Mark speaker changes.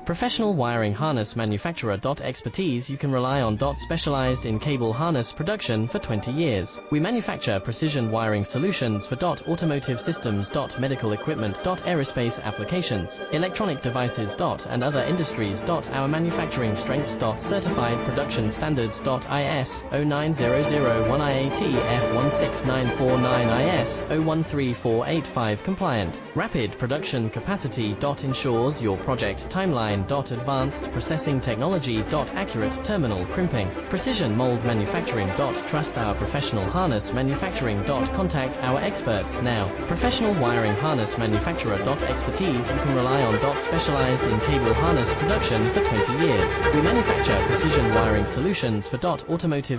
Speaker 1: Professional wiring harness manufacturer. Expertise. You can rely on. Specialized in cable harness production for 20 years. We manufacture precision wiring solutions for. Automotive systems. Medical equipment. Aerospace applications, electronic devices. And other industries. Our manufacturing strengths. Certified production standards. IS 09001 IATF 16949 IS 013485 compliant. Rapid production capacity. Ensures your project timeline. Advanced processing technology. Accurate terminal crimping. Precision mold manufacturing. Trust our professional harness manufacturing. Contact our experts now. Professional wiring harness manufacturer. Expertise. You can rely on. Specialized in cable harness production for 20 years. We manufacture precision wiring solutions for. Automotive